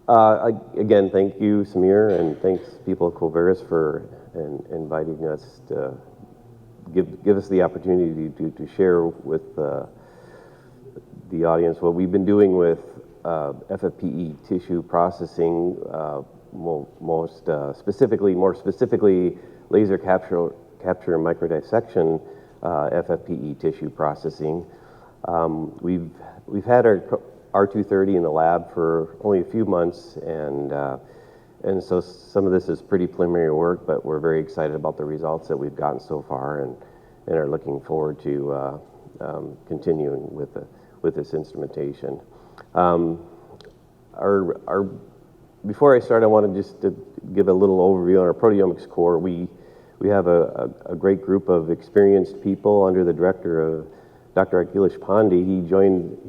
Again, thank you, Samir, and thanks people at Covaris for inviting us to give us the opportunity to share with the audience what we've been doing with FFPE tissue processing, more specifically, laser capture and microdissection FFPE tissue processing. We've had our R230 in the lab for only a few months, and so some of this is pretty preliminary work, but we're very excited about the results that we've gotten so far, and are looking forward to continuing with this instrumentation. Before I start, I want to just give a little overview on our proteomics core. We have a great group of experienced people under the director of Dr. Akhilesh Pandey.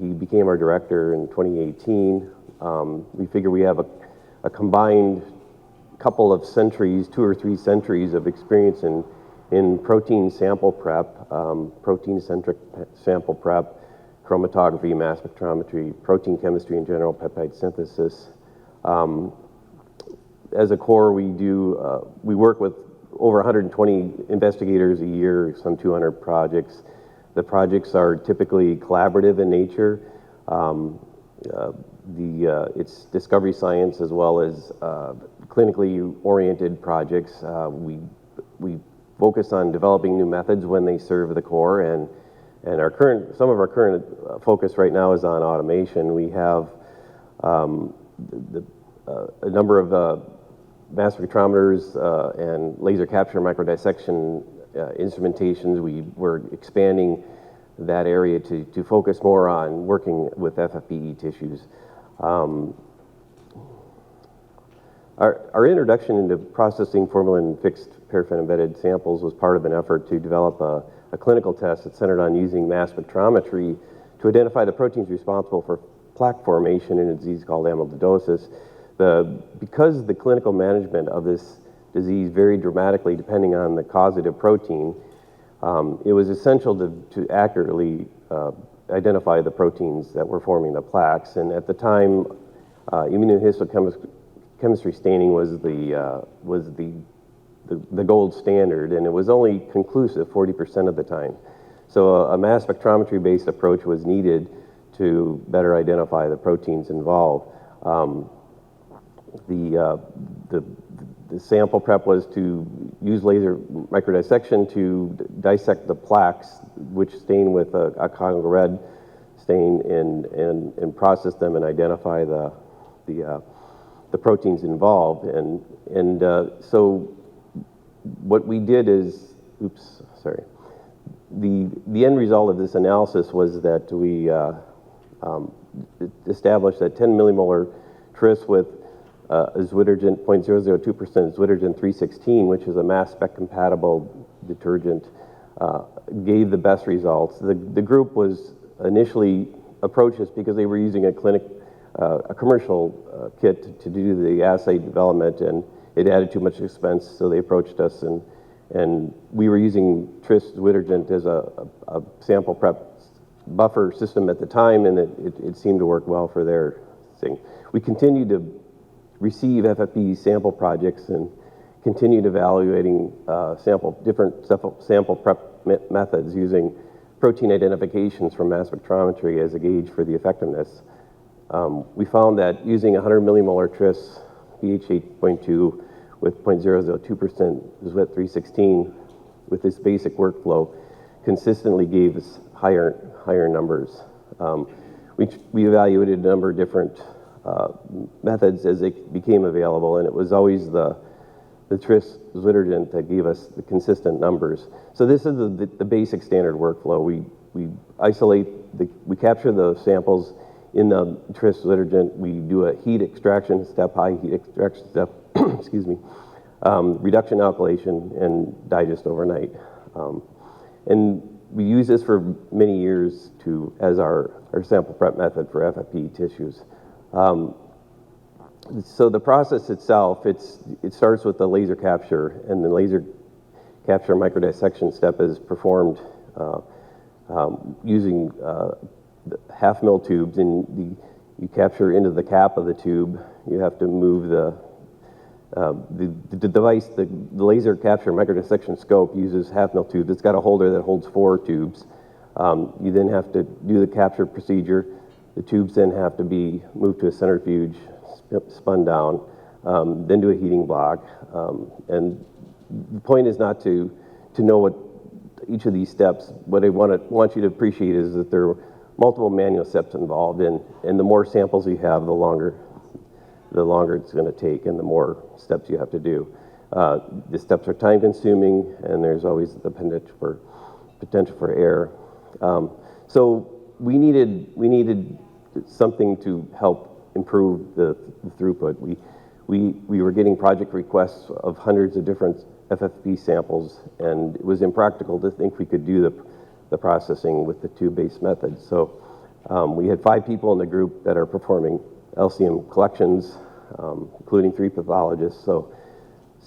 He became our director in 2018. We figure we have a combined couple of centuries, 2 or 3 centuries of experience in protein sample prep, protein-centric sample prep, chromatography, mass spectrometry, protein chemistry in general, peptide synthesis. As a core, we work with over 120 investigators a year, some 200 projects. The projects are typically collaborative in nature. It's discovery science as well as clinically oriented projects. We focus on developing new methods when they serve the core, and some of our current focus right now is on automation. We have a number of mass spectrometers and laser capture microdissection instrumentations. We're expanding that area to focus more on working with FFPE tissues. Our introduction into processing formalin fixed paraffin embedded samples was part of an effort to develop a clinical test that centered on using mass spectrometry to identify the proteins responsible for plaque formation in a disease called amyloidosis. Because the clinical management of this disease varied dramatically depending on the causative protein, it was essential to accurately identify the proteins that were forming the plaques. And at the time, immunohistochemistry staining was the gold standard, and it was only conclusive 40% of the time. So a mass spectrometry-based approach was needed to better identify the proteins involved. The sample prep was to use laser microdissection to dissect the plaques, which stain with a Congo red stain, and process them and identify the proteins involved. And so what we did is, the end result of this analysis was that we established that 10 millimolar tris with Zwittergent 0.002% Zwittergent 316, which is a mass spec compatible detergent, gave the best results. The group was initially approached us because they were using a commercial kit to do the assay development, and it added too much expense, so they approached us, and we were using tris Zwittergent as a sample prep buffer system at the time, and it seemed to work well for their thing. We continued to receive FFPE sample projects and continued evaluating different sample prep methods using protein identifications from mass spectrometry as a gauge for the effectiveness. We found that using 100 millimolar tris, pH 8.2 with 0.002% Zwit 316 with this basic workflow consistently gave us higher numbers. We evaluated a number of different methods as they became available, and it was always the tris Zwittergent that gave us the consistent numbers. So this is the basic standard workflow. We capture the samples in the tris Zwittergent. We do a heat extraction step, high heat extraction step, excuse me, reduction alkylation, and digest overnight. And we use this for many years as our sample prep method for FFPE tissues. So the process itself, it starts with the laser capture, and the laser capture microdissection step is performed using half mil tubes, and you capture into the cap of the tube, you have to move the device, the laser capture microdissection scope uses half-mil tube. It's got a holder that holds 4 tubes. You then have to do the capture procedure. The tubes then have to be moved to a centrifuge, spun down, then do a heating block. And the point is not to know what each of these steps. What I want you to appreciate is that there are multiple manual steps involved, and the more samples you have, the longer it's going to take, and the more steps you have to do. The steps are time-consuming, and there's always the potential for error. So we needed something to help improve the throughput. We were getting project requests of hundreds of different FFPE samples, and it was impractical to think we could do the processing with the tube-based method. So we had 5 people in the group that are performing LCM collections, including 3 pathologists. So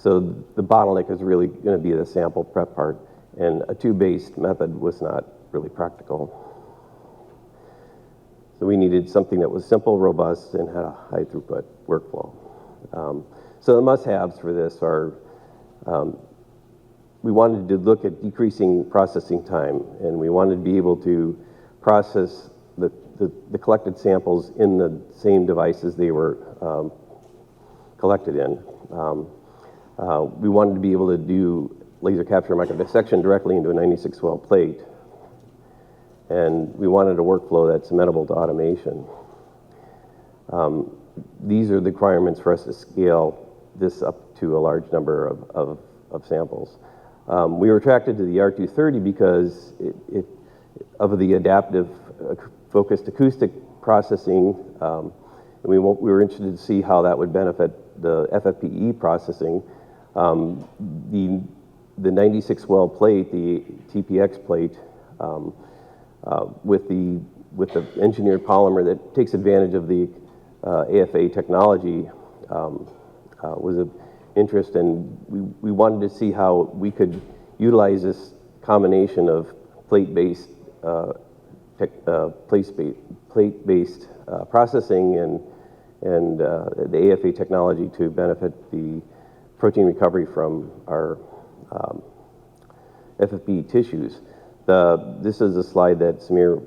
the bottleneck is really going to be the sample prep part, and a tube-based method was not really practical. So we needed something that was simple, robust, and had a high throughput workflow. So the must-haves for this are, we wanted to look at decreasing processing time, and we wanted to be able to process the collected samples in the same devices they were collected in. We wanted to be able to do laser capture microdissection directly into a 96-well plate, and we wanted a workflow that's amenable to automation. These are the requirements for us to scale this up to a large number of samples. We were attracted to the R230 because of the adaptive focused acoustic processing. And we were interested to see how that would benefit the FFPE processing. The 96-well plate, the TPX plate, with the engineered polymer that takes advantage of the AFA technology, was of interest, and we wanted to see how we could utilize this combination of plate-based processing and the AFA technology to benefit the protein recovery from our FFPE tissues. This is a slide that Samir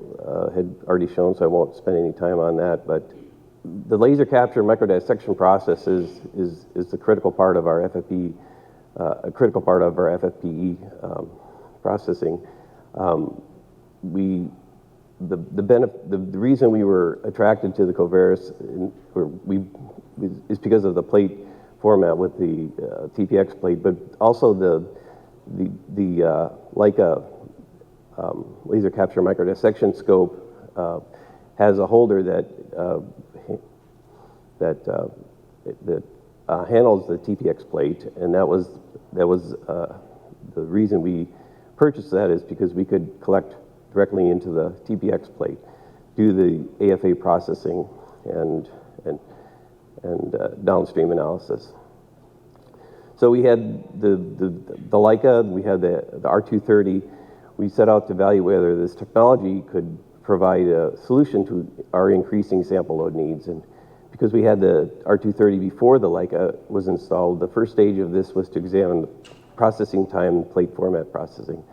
had already shown, so I won't spend any time on that, but the laser capture microdissection process is the critical part of our FFPE, a critical part of our FFPE processing. The reason we were attracted to the Covaris is because of the plate format with the TPX plate, but also the Leica laser capture microdissection scope has a holder that handles the TPX plate, and that was the reason we purchased that, is because we could collect directly into the TPX plate, do the AFA processing and downstream analysis. So we had the Leica, we had the R230. We set out to evaluate whether this technology could provide a solution to our increasing sample load needs. And because we had the R230 before the Leica was installed, the first stage of this was to examine the processing time, plate format processing,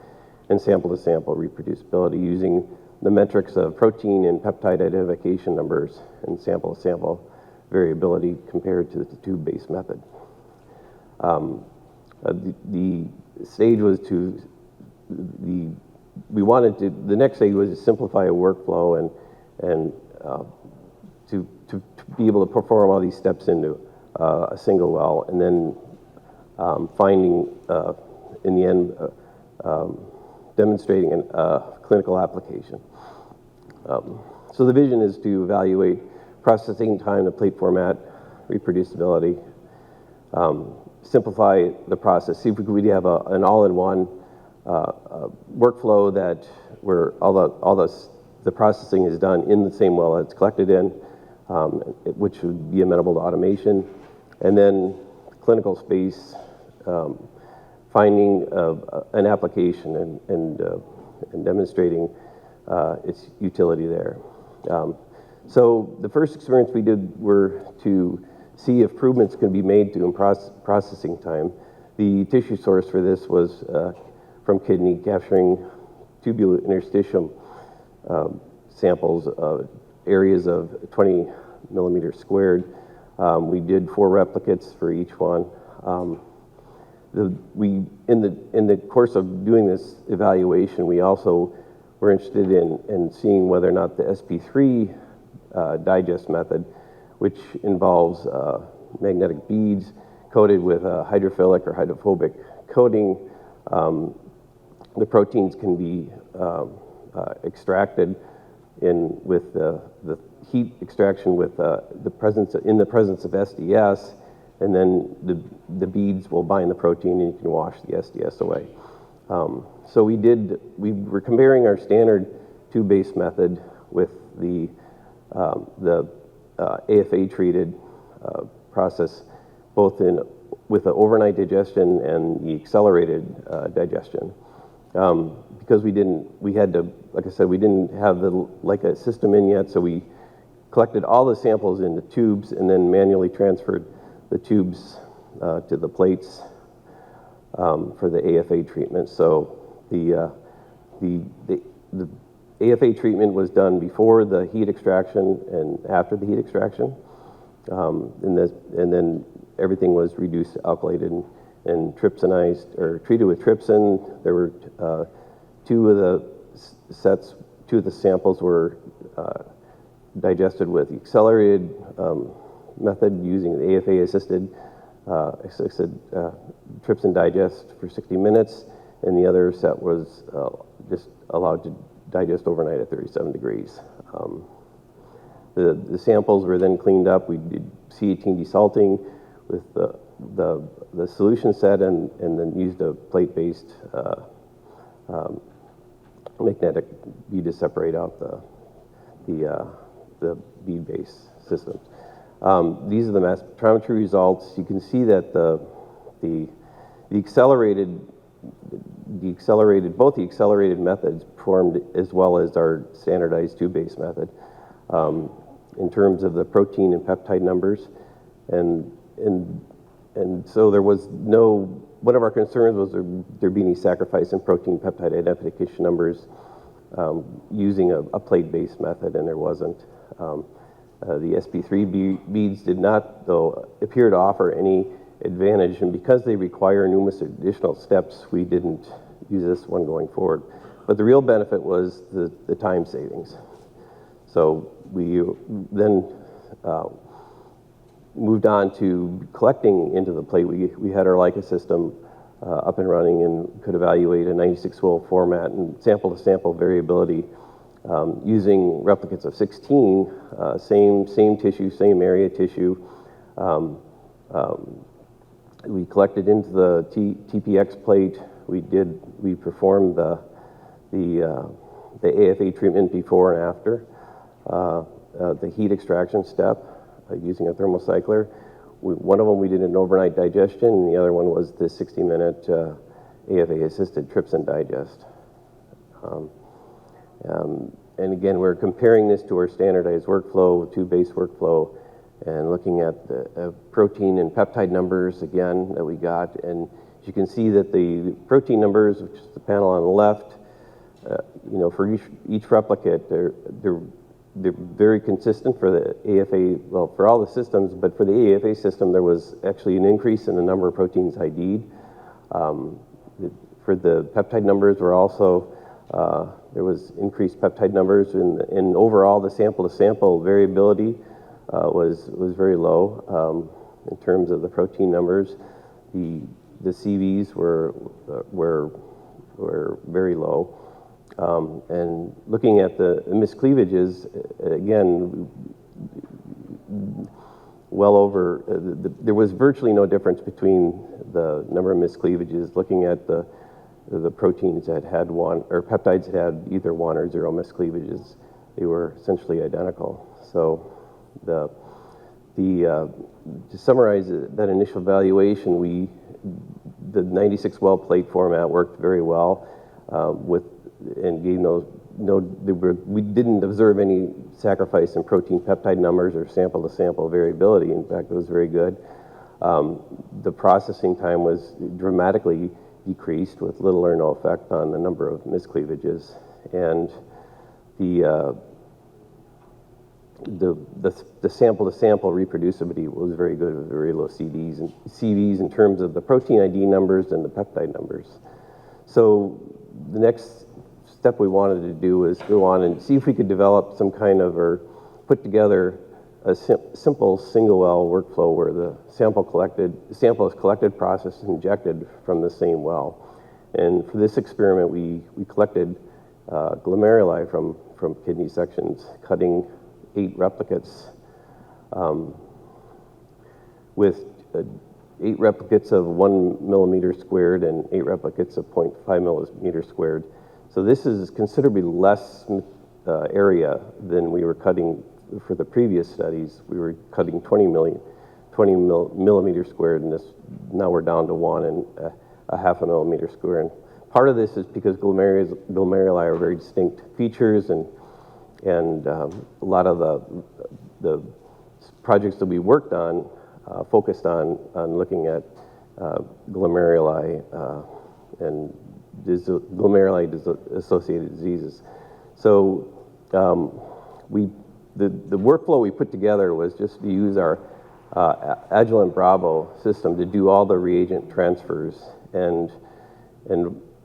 and sample-to-sample reproducibility using the metrics of protein and peptide identification numbers and sample-to-sample variability compared to the tube-based method. The stage was the next stage was to simplify a workflow and to be able to perform all these steps into a single well, and then finding in the end demonstrating a clinical application. So the vision is to evaluate processing time, the plate format, reproducibility, simplify the process, see if we could have an all-in-one workflow that where all the processing is done in the same well that it's collected in, which would be amenable to automation, and then clinical space, finding an application and demonstrating its utility there. So the first experiments we did were to see if improvements can be made to processing time. The tissue source for this was from kidney, capturing tubular interstitium samples, areas of 20 millimeters squared. We did 4 replicates for each one. In the course of doing this evaluation, we also were interested in seeing whether or not the SP3 digest method, which involves magnetic beads coated with a hydrophilic or hydrophobic coating, the proteins can be extracted with the heat extraction with the presence of SDS, and then the beads will bind the protein and you can wash the SDS away. So we were comparing our standard tube-based method with the AFA treated process, both with the overnight digestion and the accelerated digestion. Because we had to, like I said, we didn't have a system in yet, so we collected all the samples into tubes and then manually transferred the tubes to the plates for the AFA treatment. So the AFA treatment was done before the heat extraction and after the heat extraction, and then everything was reduced, alkylated, and trypsinized or treated with trypsin. There were two of the samples were digested with the accelerated method using the AFA assisted trypsin digest for 60 minutes, and the other set was just allowed to digest overnight at 37 degrees. The samples were then cleaned up. We did C18 desalting with the solution set and then used a plate-based magnetic bead to separate out the bead-based systems. These are the mass spectrometry results. You can see that both the accelerated methods performed as well as our standardized tube-based method in terms of the protein and peptide numbers, and so there was one of our concerns was there be any sacrifice in protein peptide identification numbers using a plate-based method, and there wasn't. The SP3 beads did not, though, appear to offer any advantage, and because they require numerous additional steps, we didn't use this one going forward. But the real benefit was the time savings. So we then moved on to collecting into the plate. We had our Leica system up and running and could evaluate a 96-well format and sample-to-sample variability using replicates of 16, same tissue, same area tissue. We collected into the TPX plate. We performed the AFA treatment before and after the heat extraction step using a thermocycler. One of them we did an overnight digestion, and the other one was the 60-minute AFA-assisted trypsin digest. And again, we're comparing this to our standardized workflow, tube-based workflow, and looking at the protein and peptide numbers again that we got. And you can see that the protein numbers, which is the panel on the left, for each replicate, they're very consistent for the AFA, well, for all the systems, but for the AFA system, there was actually an increase in the number of proteins ID'd. For the peptide numbers were also, there was increased peptide numbers, and overall the sample-to-sample variability was very low in terms of the protein numbers. The CVs were very low. And looking at the miscleavages, again, well over, there was virtually no difference between the number of miscleavages. Looking at the proteins that had one, or peptides that had either 1 or 0 miscleavages, they were essentially identical. So to summarize that initial evaluation, the 96-well plate format worked very well and we didn't observe any sacrifice in protein peptide numbers or sample-to-sample variability. In fact, it was very good. The processing time was dramatically decreased with little or no effect on the number of miscleavages, and the sample-to-sample reproducibility was very good with very low CVs in terms of the protein ID numbers and the peptide numbers. So the next step we wanted to do was go on and see if we could develop some kind of, or put together a simple single well workflow where the sample is collected, processed, and injected from the same well. And for this experiment, we collected glomeruli from kidney sections, cutting 8 replicates with 8 replicates of 1 millimeter squared and 8 replicates of 0.5 millimeter squared. So this is considerably less area than we were cutting for the previous studies. We were cutting 20 millimeter squared, and now we're down to 1 and a half a millimeter squared. And part of this is because glomeruli are very distinct features, and a lot of the projects that we worked on focused on looking at glomeruli and glomeruli-associated diseases. So the workflow we put together was just to use our Agilent Bravo system to do all the reagent transfers, and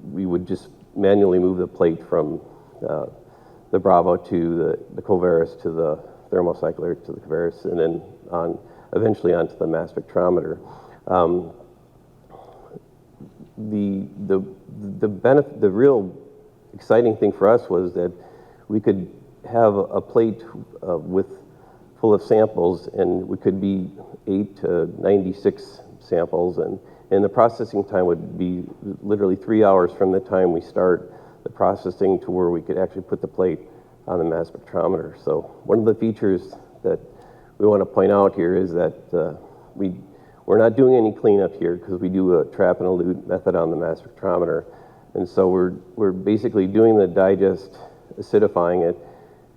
we would just manually move the plate from the Bravo to the Covaris to the thermocycler to the Covaris, and then eventually onto the mass spectrometer. The real exciting thing for us was that we could have a plate full of samples, and we could be 8 to 96 samples, and the processing time would be literally 3 hours from the time we start the processing to where we could actually put the plate on the mass spectrometer. So one of the features that we want to point out here is that we're not doing any cleanup here because we do a trap and elute method on the mass spectrometer, and so we're basically doing the digest, acidifying it,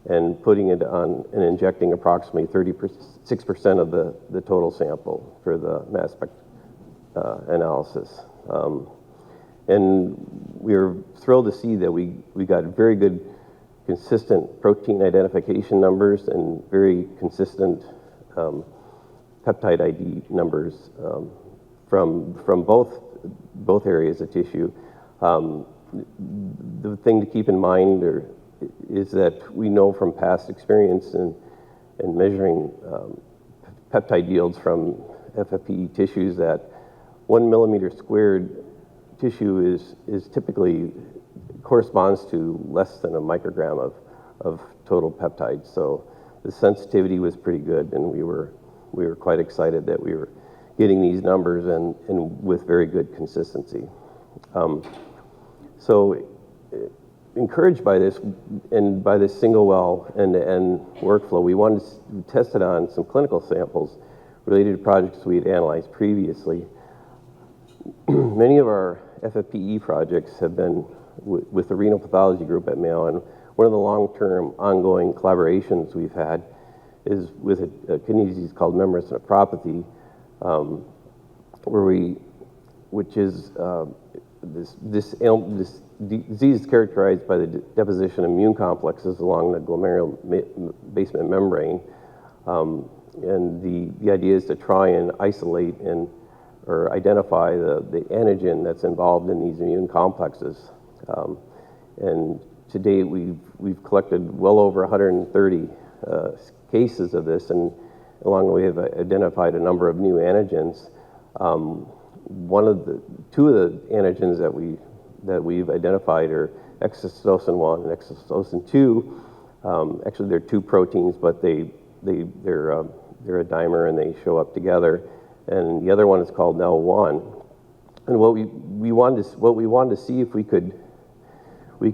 and putting it on and injecting approximately 36% of the total sample for the mass spec analysis. And we're thrilled to see that we got very good, consistent protein identification numbers and very consistent peptide ID numbers from both areas of tissue. The thing to keep in mind is that we know from past experience in measuring peptide yields from FFPE tissues that 1 millimeter squared tissue is typically corresponds to less than a microgram of total peptides. So the sensitivity was pretty good, and we were quite excited that we were getting these numbers and with very good consistency. So encouraged by this and by this single well end-to-end workflow, we wanted to test it on some clinical samples related to projects we had analyzed previously. Many of our FFPE projects have been with the renal pathology group at Mayo, and one of the long-term ongoing collaborations we've had is with a kidney disease called membranous nephropathy, which is this disease is characterized by the deposition of immune complexes along the glomerular basement membrane, and the idea is to try and isolate or identify the antigen that's involved in these immune complexes. And to date, we've collected well over 130 cases of this, and along the way have identified a number of new antigens. Two of the antigens that we've identified are exocytocin 1 and exocytocin 2. Actually, they're 2 proteins, but they're a dimer and they show up together. And the other one is called NEL1. And what we wanted to see if we could we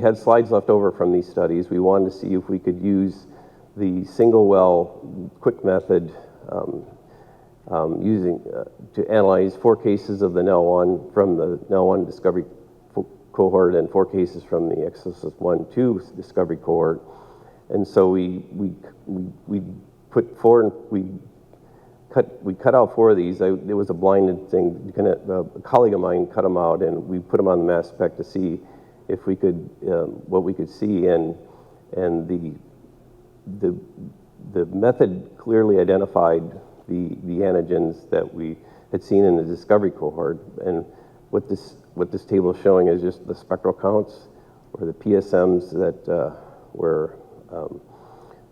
had slides left over from these studies. We wanted to see if we could use the single well quick method to analyze 4 cases of the NEL1 from the NEL1 discovery cohort and 4 cases from the XSS1-2 discovery cohort. And so we put 4, we cut out 4 of these. It was a blinded thing. A colleague of mine cut them out, and we put them on the mass spec to see if we could, what we could see. And the method clearly identified the antigens that we had seen in the discovery cohort. And what this table is showing is just the spectral counts, or the PSMs that were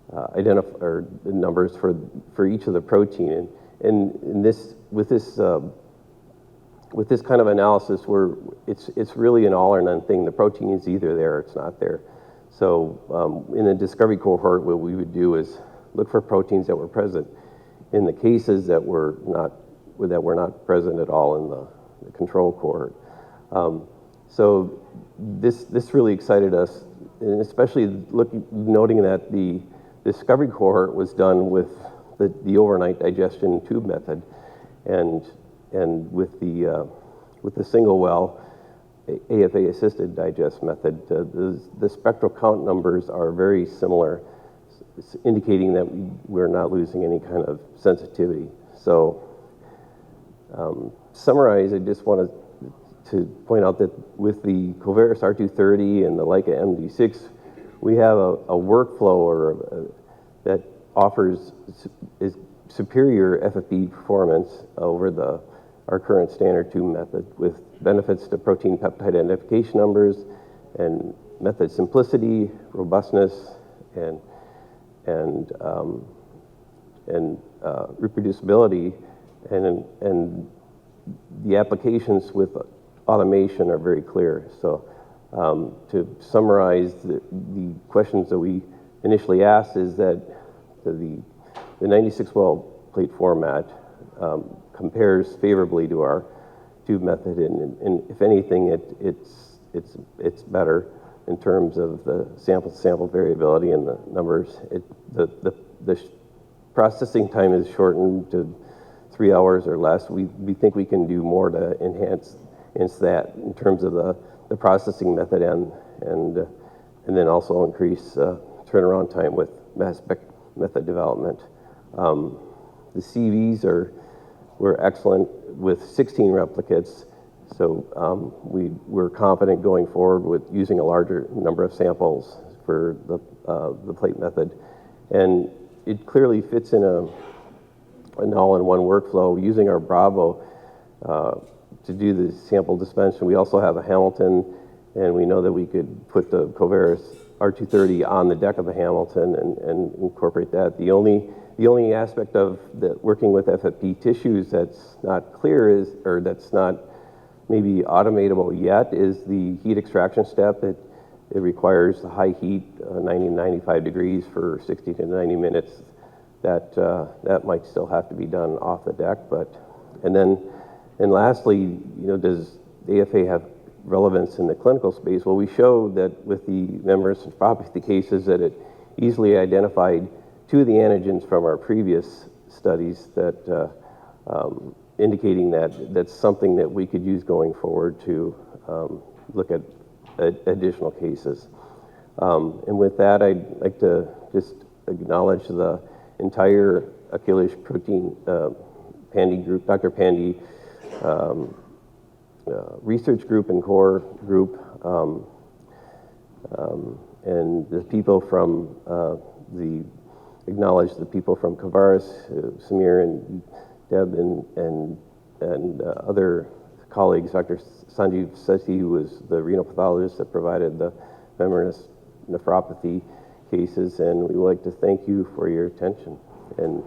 or the numbers for each of the protein. And with this kind of analysis, it's really an all or none thing. The protein is either there or it's not there. So in the discovery cohort, what we would do is look for proteins that were present in the cases that were not present at all in the control cohort. So this really excited us, and especially noting that the discovery cohort was done with the overnight digestion tube method, and with the single well AFA assisted digest method. The spectral count numbers are very similar, indicating that we're not losing any kind of sensitivity. So summarize, I just wanted to point out that with the Covaris R230 and the Leica MD6, we have a workflow that offers superior FFPE performance over our current standard tube method, with benefits to protein peptide identification numbers and method simplicity, robustness, and reproducibility, and the applications with automation are very clear. So to summarize the questions that we initially asked is that the 96 well plate format compares favorably to our tube method, and if anything, it's better in terms of the sample variability and the numbers. The processing time is shortened to 3 hours or less. We think we can do more to enhance that in terms of the processing method and then also increase turnaround time with mass spec method development. The CVs were excellent with 16 replicates, so we're confident going forward with using a larger number of samples for the plate method, and it clearly fits in an all-in-one workflow using our Bravo to do the sample dispensation. We also have a Hamilton, and we know that we could put the Covaris R230 on the deck of a Hamilton and incorporate that. The only aspect of working with FFPE tissues that's not clear or that's not maybe automatable yet is the heat extraction step. It requires the high heat, 90 to 95 degrees for 60 to 90 minutes. That might still have to be done off the deck, and lastly, does the AFA have relevance in the clinical space? Well, we showed that with the membranous nephropathy cases that it easily identified 2 of the antigens from our previous studies, that indicating that that's something that we could use going forward to look at additional cases. And with that, I'd like to just acknowledge the entire Achilles protein Pandy group, Dr. Pandy research group and core group, and the people from acknowledge the people from Covaris, Samir and Deb and other colleagues, Dr. Sanjeev Sethi, who was the renal pathologist that provided the membranous nephropathy cases, and we would like to thank you for your attention. And